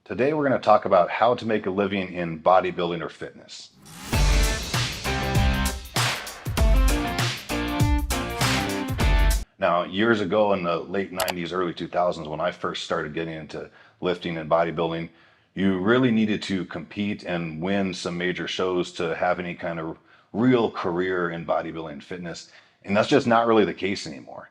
Today we're going to talk about how to make a living in bodybuilding or fitness. Now, years ago in the late 90s, early 2000s, when I first started getting into lifting and bodybuilding, you really needed to compete and win some major shows to have any kind of real career in bodybuilding and fitness. And that's just not really the case anymore.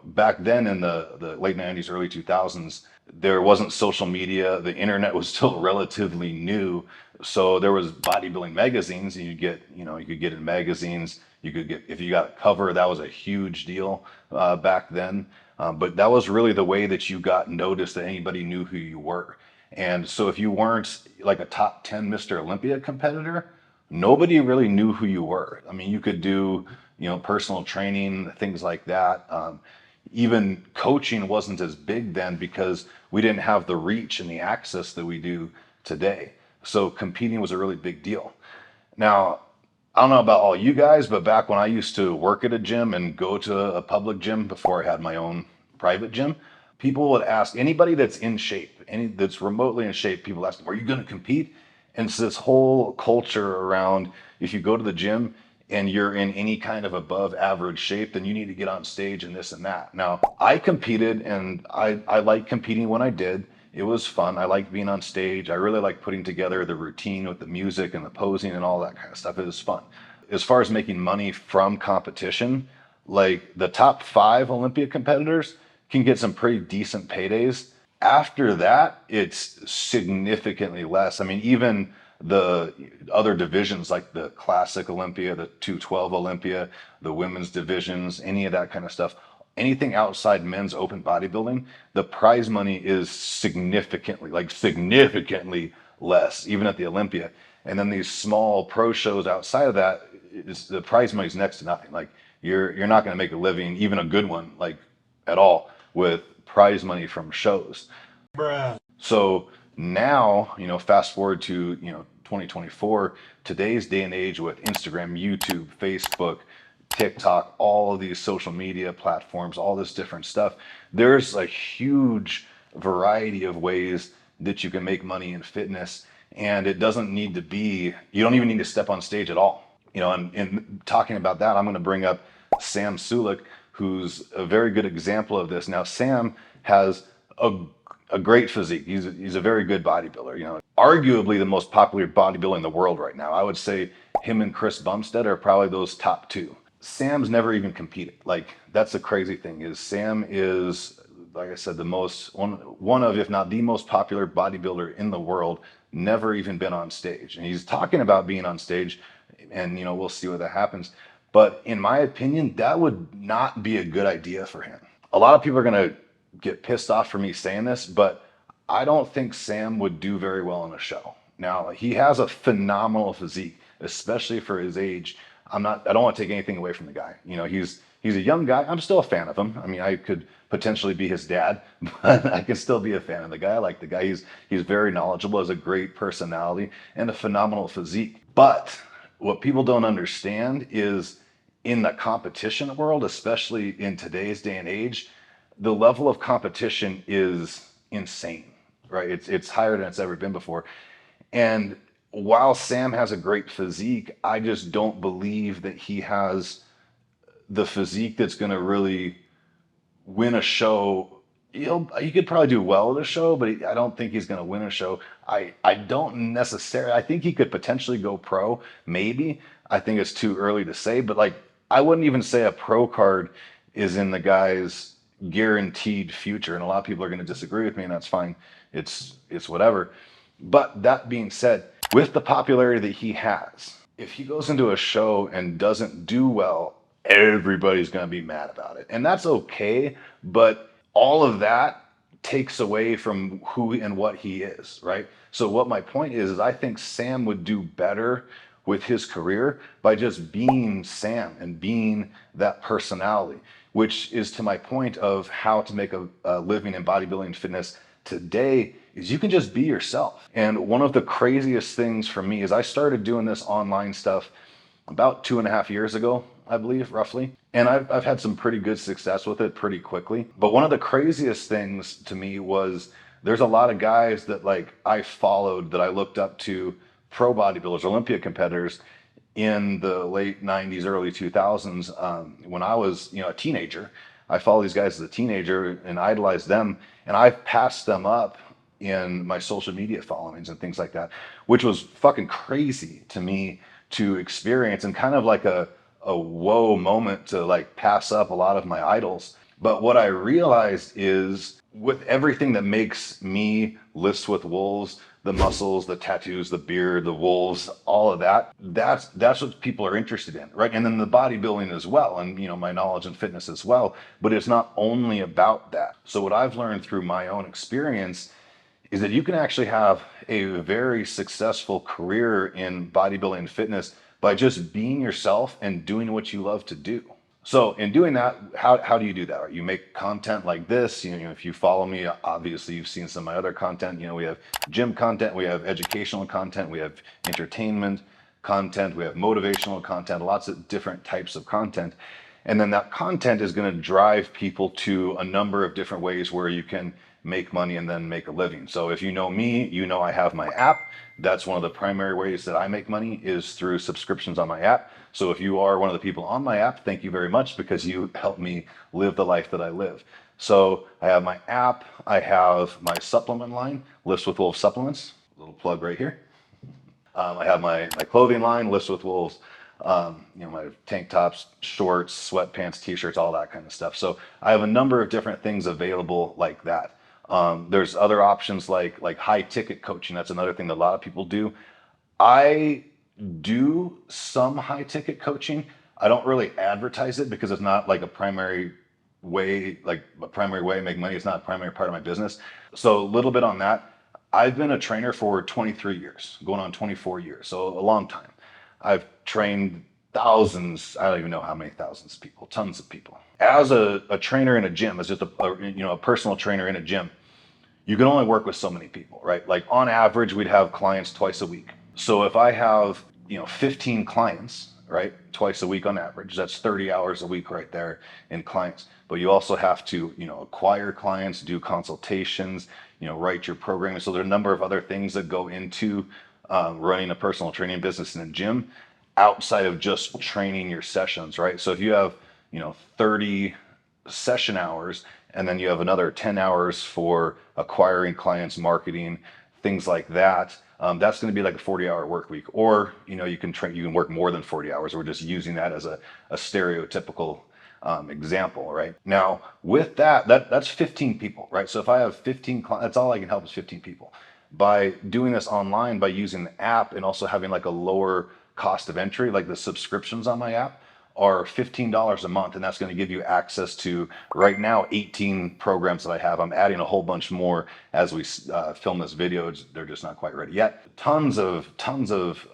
Back then in the late 90s, early 2000s, there wasn't social media. The internet was still relatively new. So there was bodybuilding magazines, and you could get in magazines. You could get, if you got a cover, that was a huge deal back then. But that was really the way that you got noticed, that anybody knew who you were. And so if you weren't like a top 10 Mr. Olympia competitor, nobody really knew who you were. I mean, you could do, personal training, things like that. Even coaching wasn't as big then because we didn't have the reach and the access that we do today. So competing was a really big deal. Now, I don't know about all you guys, but back when I used to work at a gym and go to a public gym before I had my own private gym, people would ask anybody that's in shape, any that's remotely in shape, people ask them, are you going to compete? And it's this whole culture around, if you go to the gym and you're in any kind of above average shape, then you need to get on stage and this and that. Now, I competed, and I liked competing when I did. It was fun. I liked being on stage. I really liked putting together the routine with the music and the posing and all that kind of stuff. It was fun. As far as making money from competition, like the top 5 Olympia competitors can get some pretty decent paydays. After that, it's significantly less. I mean, even the other divisions like the Classic Olympia, the 212 Olympia, the women's divisions, any of that kind of stuff, anything outside men's open bodybuilding, the prize money is significantly less, even at the Olympia. And then these small pro shows outside of that, the prize money is next to nothing. Like you're not going to make a living, even a good one, like at all, with prize money from shows. Bruh. So now, fast forward to, 2024, today's day and age with Instagram, YouTube, Facebook, TikTok, all of these social media platforms, all this different stuff, there's a huge variety of ways that you can make money in fitness. And it doesn't need to be, you don't even need to step on stage at all. And talking about that, I'm going to bring up Sam Sulik, who's a very good example of this. Now, Sam has a great physique. He's a very good bodybuilder. Arguably the most popular bodybuilder in the world right now. I would say him and Chris Bumstead are probably those top 2. Sam's never even competed. Like, that's the crazy thing, is Sam is, like I said, the most one of, if not the most popular bodybuilder in the world, never even been on stage. And he's talking about being on stage, and we'll see what that happens. But in my opinion, that would not be a good idea for him. A lot of people are going to get pissed off for me saying this, but I don't think Sam would do very well in a show. Now, he has a phenomenal physique, especially for his age. I don't want to take anything away from the guy. He's a young guy. I'm still a fan of him. I mean, I could potentially be his dad, but I can still be a fan of the guy. I like the guy. He's very knowledgeable, has a great personality, and a phenomenal physique. But what people don't understand is, in the competition world, especially in today's day and age, the level of competition is insane, right? It's higher than it's ever been before. And while Sam has a great physique, I just don't believe that he has the physique that's going to really win a show. He could probably do well at a show, but I don't think he's going to win a show. I don't necessarily. I think he could potentially go pro, maybe. I think it's too early to say, but like, I wouldn't even say a pro card is in the guy's guaranteed future. And a lot of people are going to disagree with me, and that's fine. It's whatever. But that being said, with the popularity that he has, if he goes into a show and doesn't do well, everybody's going to be mad about it. And that's okay, but all of that takes away from who and what he is, right? So what my point is I think Sam would do better with his career by just being Sam and being that personality, which is to my point of how to make a living in bodybuilding fitness today, is you can just be yourself. And one of the craziest things for me is I started doing this online stuff about 2.5 years ago, I believe, roughly. And I've had some pretty good success with it pretty quickly. But one of the craziest things to me was There's a lot of guys that like I followed that I looked up to, pro bodybuilders, Olympia competitors in the late 90s, early 2000s. When I was, a teenager, I followed these guys as a teenager and idolized them. And I've passed them up in my social media followings and things like that, which was fucking crazy to me to experience, and kind of like a whoa moment to like pass up a lot of my idols. But what I realized is with everything that makes me Lifts with Wolves, the muscles, the tattoos, the beard, the wolves, all of that, that's what people are interested in, right? And then the bodybuilding as well, and my knowledge and fitness as well. But it's not only about that. So what I've learned through my own experience is that you can actually have a very successful career in bodybuilding and fitness by just being yourself and doing what you love to do. So in doing that, how do you do that? Right? You make content like this. If you follow me, obviously you've seen some of my other content. We have gym content, we have educational content, we have entertainment content, we have motivational content, lots of different types of content. And then that content is going to drive people to a number of different ways where you can make money and then make a living. So if you know me, I have my app. That's one of the primary ways that I make money is through subscriptions on my app. So if you are one of the people on my app, thank you very much because you help me live the life that I live. So I have my app, I have my supplement line, Lifts with Wolves supplements, a little plug right here. I have my clothing line, Lifts with Wolves, my tank tops, shorts, sweatpants, t-shirts, all that kind of stuff. So I have a number of different things available like that. There's other options like high ticket coaching. That's another thing that a lot of people do. I do some high ticket coaching. I don't really advertise it because it's not like a primary way, to make money. It's not a primary part of my business. So a little bit on that. I've been a trainer for 23 years, going on 24 years. So a long time. I've trained thousands, I don't even know how many thousands of people, tons of people. As a trainer in a gym, as just a personal trainer in a gym, you can only work with so many people, right? Like on average, we'd have clients twice a week. So if I have, 15 clients, right, twice a week on average, that's 30 hours a week right there in clients. But you also have to, acquire clients, do consultations, write your programming. So there are a number of other things that go into running a personal training business in a gym outside of just training your sessions, right? So if you have, 30 session hours and then you have another 10 hours for acquiring clients, marketing, things like that, that's going to be like a 40-hour work week. Or you can work more than 40 hours. We're just using that as a stereotypical example, right? Now with that's 15 people, right? So if I have 15 clients, that's all I can help is 15 people. By doing this online, by using the app and also having like a lower cost of entry, like the subscriptions on my app are $15 a month, and that's going to give you access to right now 18 programs that I have. I'm adding a whole bunch more as we film this video. They're just not quite ready yet. Tons of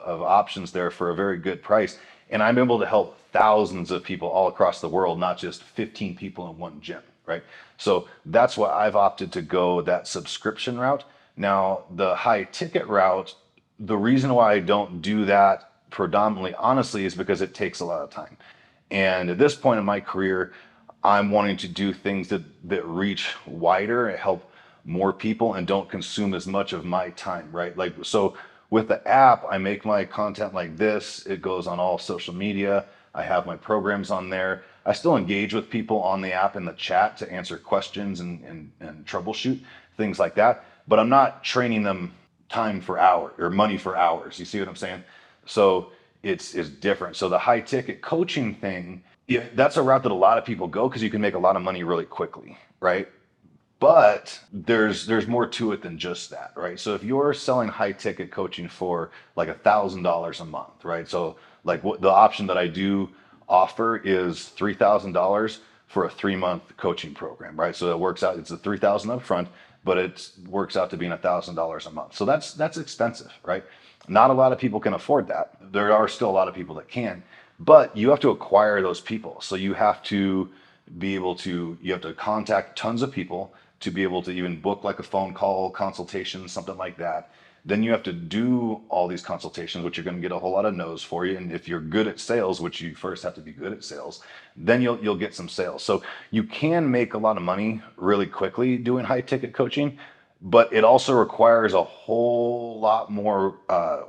options there for a very good price, and I'm able to help thousands of people all across the world, not just 15 people in one gym, right? So that's why I've opted to go that subscription route. Now, the high ticket route, the reason why I don't do that predominantly, honestly, is because it takes a lot of time. And at this point in my career, I'm wanting to do things that reach wider and help more people and don't consume as much of my time, right? Like, so with the app, I make my content like this. It goes on all social media. I have my programs on there. I still engage with people on the app in the chat to answer questions and troubleshoot, things like that. But I'm not training them time for hour or money for hours. You see what I'm saying? So it's different. So the high ticket coaching thing, that's a route that a lot of people go because you can make a lot of money really quickly, right? But there's more to it than just that, right? So if you're selling high ticket coaching for like $1,000 a month, right? So like what the option that I do offer is $3,000 for a 3-month coaching program, right? So it works out, it's a $3,000 up front, but it works out to being $1,000 a month. So that's expensive, right? Not a lot of people can afford that. There are still a lot of people that can, but you have to acquire those people. So you have to you have to contact tons of people to be able to even book like a phone call consultation, something like that. Then you have to do all these consultations, which you're going to get a whole lot of no's for you. And if you're good at sales, which you first have to be good at sales, then you'll get some sales. So you can make a lot of money really quickly doing high ticket coaching. but it also requires a whole lot more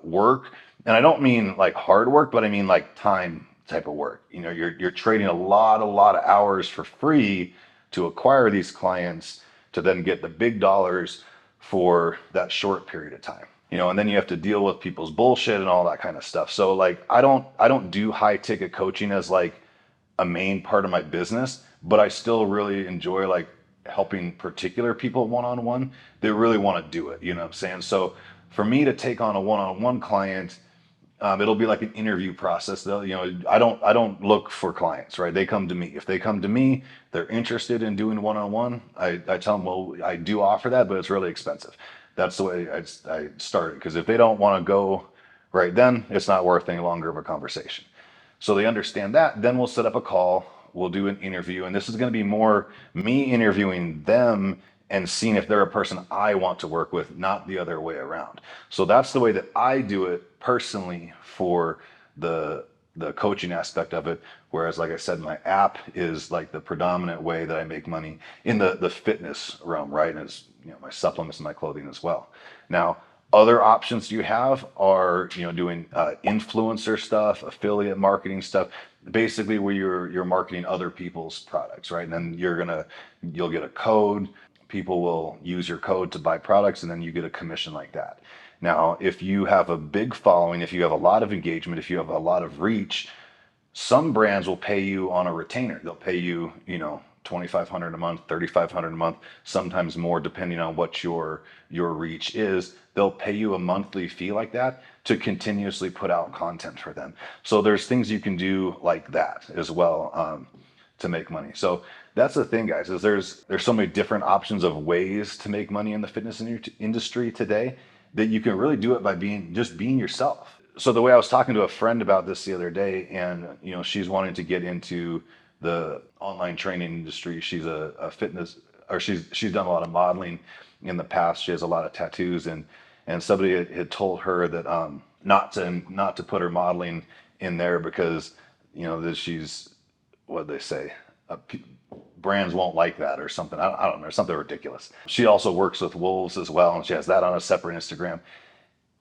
work. And I don't mean like hard work, but I mean like time type of work. You know, you're trading a lot of hours for free to acquire these clients to then get the big dollars for that short period of time. You know, and then you have to deal with people's bullshit and all that kind of stuff. So like I don't do high ticket coaching as like a main part of my business, but I still really enjoy like helping particular people one on one that really want to do it. You know what I'm saying? So for me to take on a one on one client, it'll be like an interview process. They'll, you know, I don't look for clients, right? They come to me. If they come to me, they're interested in doing one on one. I tell them, well, I do offer that, but it's really expensive. That's the way I started. Because if they don't want to go right then, it's not worth any longer of a conversation. So they understand that. Then we'll set up a call. We'll do an interview. And this is going to be more me interviewing them and seeing if they're a person I want to work with, not the other way around. So that's the way that I do it personally for the coaching aspect of it. Whereas, like I said, my app is like the predominant way that I make money in the fitness realm, right? And it's, you know, my supplements and my clothing as well. Now, other options you have are, you know, doing influencer stuff, affiliate marketing stuff, basically where you're marketing other people's products, right? And then you'll get a code. People will use your code to buy products, and then you get a commission like that. Now, if you have a big following, if you have a lot of engagement, if you have a lot of reach, some brands will pay you on a retainer. They'll pay you, you know, 2,500 a month, 3,500 a month, sometimes more depending on what your reach is. They'll pay you a monthly fee like that to continuously put out content for them. So there's things you can do like that as well, to make money. So that's the thing, guys, is there's so many different options of ways to make money in the fitness industry today that you can really do it by being yourself. So the way I was talking to a friend about this the other day, and you know, she's wanting to get into the online training industry. She's a fitness, or she's done a lot of modeling in the past. She has a lot of tattoos, and somebody had told her that not to put her modeling in there because, you know, that she's, what they say, brands won't like that or something. I don't know, something ridiculous. She also works with wolves as well, and she has that on a separate Instagram.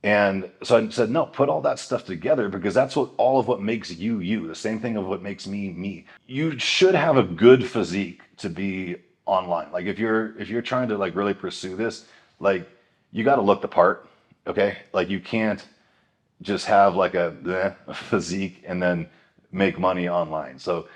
And so I said, no, put all that stuff together because that's what all of what makes you you. The same thing of what makes me me. You should have a good physique to be online. Like if you're trying to like really pursue this, like you got to look the part. Okay, like you can't just have like a physique and then make money online. So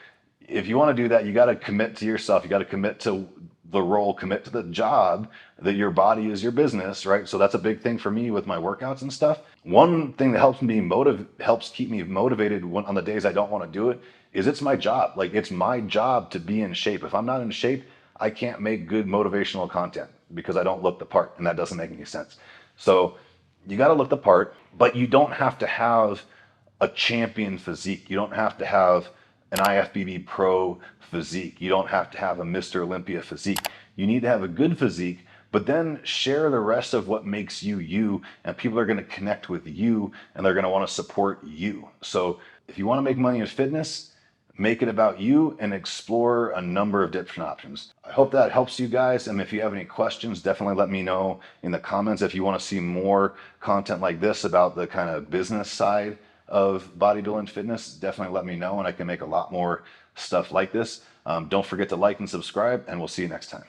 if you want to do that, you got to commit to yourself. You got to commit to the role, commit to the job, that your body is your business, right? So that's a big thing for me with my workouts and stuff. One thing that helps keep me motivated on the days I don't want to do it is it's my job. Like it's my job to be in shape. If I'm not in shape, I can't make good motivational content because I don't look the part, and that doesn't make any sense. So you got to look the part, but you don't have to have a champion physique. You don't have to have an IFBB pro physique. You don't have to have a Mr. Olympia physique. You need to have a good physique, but then share the rest of what makes you you, and people are going to connect with you and they're going to want to support you. So if you want to make money in fitness, make it about you and explore a number of different options. I hope that helps you guys. And if you have any questions, definitely let me know in the comments. If you want to see more content like this about the kind of business side of bodybuilding fitness, definitely let me know and I can make a lot more stuff like this. Don't forget to like and subscribe, and we'll see you next time.